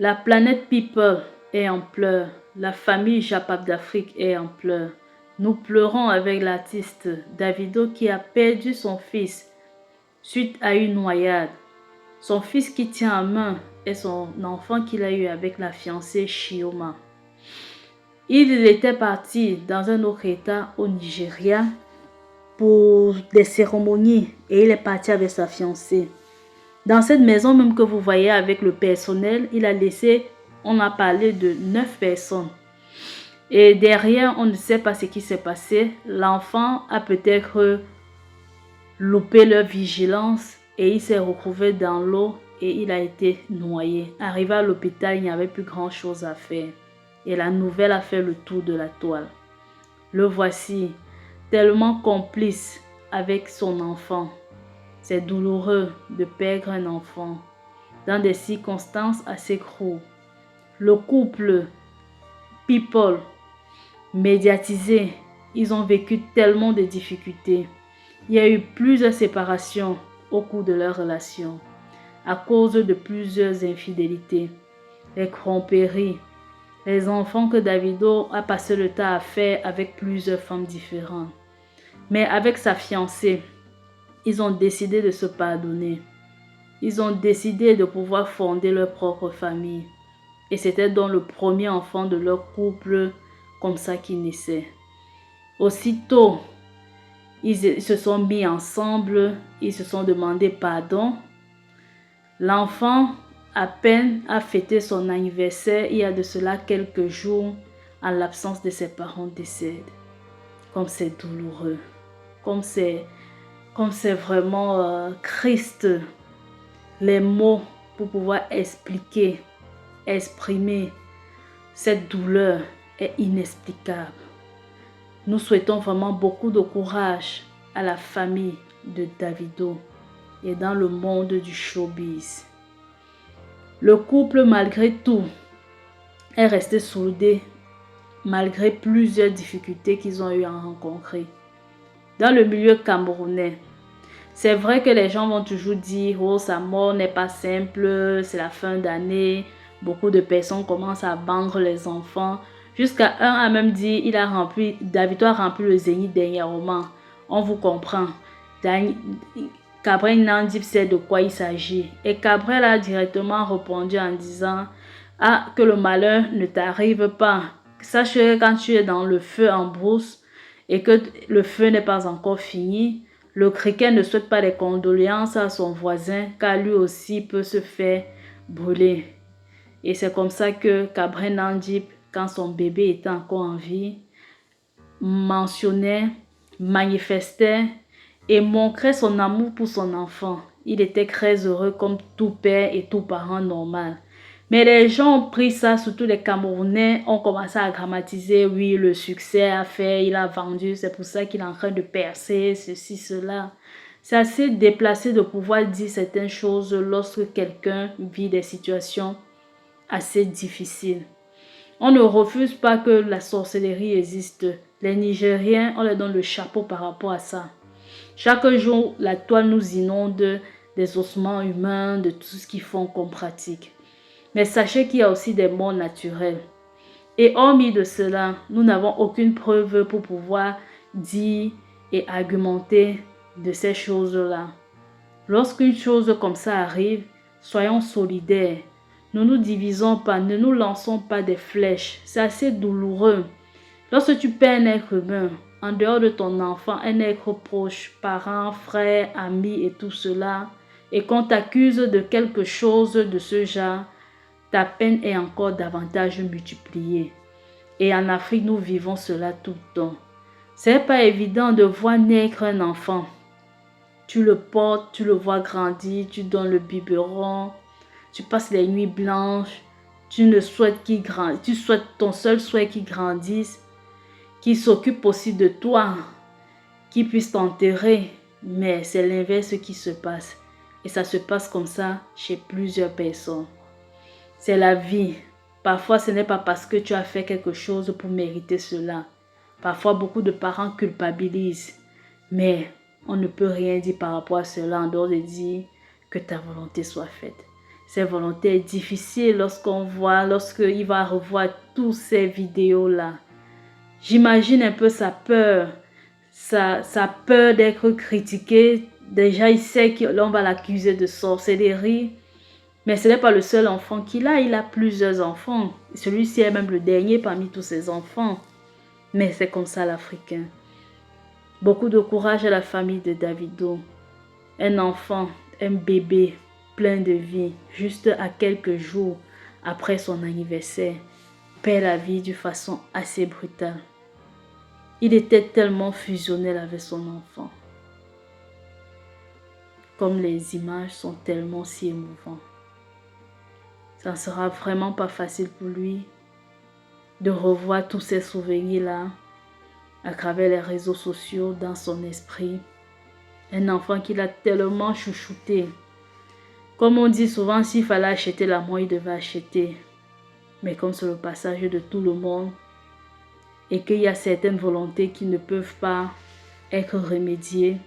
La planète People est en pleurs. La famille Japap d'Afrique est en pleurs. Nous pleurons avec l'artiste Davido qui a perdu son fils suite à une noyade. Son fils qui tient en main est son enfant qu'il a eu avec la fiancée Chioma. Il était parti dans un autre état au Nigeria pour des cérémonies et il est parti avec sa fiancée. Dans cette maison même que vous voyez avec le personnel, il a laissé, on a parlé de 9 personnes. Et derrière, on ne sait pas ce qui s'est passé. L'enfant a peut-être loupé leur vigilance et il s'est retrouvé dans l'eau et il a été noyé. Arrivé à l'hôpital, il n'y avait plus grand chose à faire. Et la nouvelle a fait le tour de la toile. Le voici, tellement complice avec son enfant. C'est douloureux de perdre un enfant dans des circonstances assez cruelles. Le couple People médiatisé, ils ont vécu tellement de difficultés. Il y a eu plusieurs séparations au cours de leur relation à cause de plusieurs infidélités, les tromperies, les enfants que Davido a passé le temps à faire avec plusieurs femmes différentes. Mais avec sa fiancée, ils ont décidé de se pardonner. Ils ont décidé de pouvoir fonder leur propre famille. Et c'était donc le premier enfant de leur couple comme ça qui naissait. Aussitôt, ils se sont mis ensemble, ils se sont demandé pardon. L'enfant, à peine, a fêté son anniversaire il y a de cela quelques jours en l'absence de ses parents décèdent. Comme c'est douloureux, comme c'est vraiment triste. Les mots pour pouvoir expliquer, exprimer cette douleur est inexplicable. Nous souhaitons vraiment beaucoup de courage à la famille de Davido et dans le monde du showbiz. Le couple, malgré tout, est resté soudé malgré plusieurs difficultés qu'ils ont eu à rencontrer. Dans le milieu camerounais, c'est vrai que les gens vont toujours dire « Oh, sa mort n'est pas simple, c'est la fin d'année. » Beaucoup de personnes commencent à vendre les enfants. Jusqu'à un a même dit Davido a rempli le Zénith dernièrement. On vous comprend. Gabriel Nandib sait de quoi il s'agit. Et Gabriel a directement répondu en disant « Ah, que le malheur ne t'arrive pas. Sache que quand tu es dans le feu en brousse et que le feu n'est pas encore fini, le criquet ne souhaite pas les condoléances à son voisin car lui aussi peut se faire brûler. » Et c'est comme ça que Gabriel Nandib, quand son bébé était encore en vie, mentionnait, manifestait et montrait son amour pour son enfant. Il était très heureux comme tout père et tout parent normal. Mais les gens ont pris ça, surtout les Camerounais, ont commencé à grammatiser, oui, le succès a fait, il a vendu, c'est pour ça qu'il est en train de percer, ceci, cela. C'est assez déplacé de pouvoir dire certaines choses lorsque quelqu'un vit des situations assez difficiles. On ne refuse pas que la sorcellerie existe. Les Nigériens, on leur donne le chapeau par rapport à ça. Chaque jour, la toile nous inonde des ossements humains, de tout ce qu'ils font comme pratique. Mais sachez qu'il y a aussi des morts naturelles. Et hormis de cela, nous n'avons aucune preuve pour pouvoir dire et argumenter de ces choses-là. Lorsqu'une chose comme ça arrive, soyons solidaires. Ne nous divisons pas, ne nous lançons pas des flèches. C'est assez douloureux. Lorsque tu perds un être humain, en dehors de ton enfant, un être proche, parent, frère, ami et tout cela, et qu'on t'accuse de quelque chose de ce genre, ta peine est encore davantage multipliée. Et en Afrique, nous vivons cela tout le temps. C'est pas évident de voir naître un enfant. Tu le portes, tu le vois grandir, tu donnes le biberon, tu passes les nuits blanches, tu ne souhaites qu'il grandisse, tu souhaites ton seul souhait qu'il grandisse, qu'il s'occupe aussi de toi, qu'il puisse t'enterrer. Mais c'est l'inverse qui se passe. Et ça se passe comme ça chez plusieurs personnes. C'est la vie. Parfois, ce n'est pas parce que tu as fait quelque chose pour mériter cela. Parfois, beaucoup de parents culpabilisent. Mais on ne peut rien dire par rapport à cela en dehors de dire que ta volonté soit faite. Ses volontés difficiles lorsqu'il va revoir toutes ces vidéos-là. J'imagine un peu sa peur, sa peur d'être critiqué. Déjà, il sait qu'on va l'accuser de sorcellerie. Mais ce n'est pas le seul enfant qu'il a, il a plusieurs enfants. Celui-ci est même le dernier parmi tous ses enfants. Mais c'est comme ça l'Africain. Beaucoup de courage à la famille de Davido. Un enfant, un bébé plein de vie, juste à quelques jours après son anniversaire, perd la vie d'une façon assez brutale. Il était tellement fusionnel avec son enfant. Comme les images sont tellement si émouvantes. Ça ne sera vraiment pas facile pour lui de revoir tous ces souvenirs-là à travers les réseaux sociaux dans son esprit. Un enfant qu'il a tellement chouchouté. Comme on dit souvent, s'il fallait acheter l'amour, il devait acheter. Mais comme c'est le passage de tout le monde et qu'il y a certaines volontés qui ne peuvent pas être remédiées,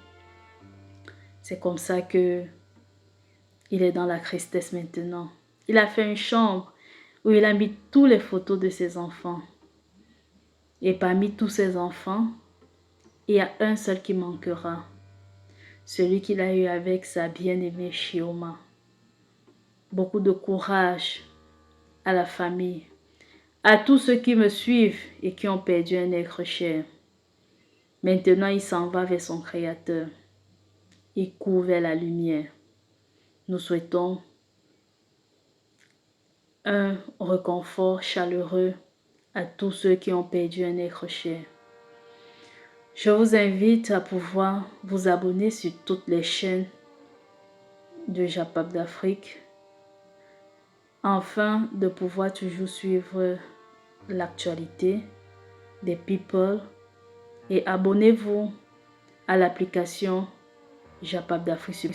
c'est comme ça que il est dans la tristesse maintenant. Il a fait une chambre où il a mis toutes les photos de ses enfants. Et parmi tous ses enfants, il y a un seul qui manquera. Celui qu'il a eu avec sa bien-aimée Chioma. Beaucoup de courage à la famille, à tous ceux qui me suivent et qui ont perdu un être cher. Maintenant, il s'en va vers son Créateur. Il court vers la lumière. Nous souhaitons un réconfort chaleureux à tous ceux qui ont perdu un être cher. Je vous invite à pouvoir vous abonner sur toutes les chaînes de Japap d'Afrique afin de pouvoir toujours suivre l'actualité des people et abonnez-vous à l'application Japap d'Afrique.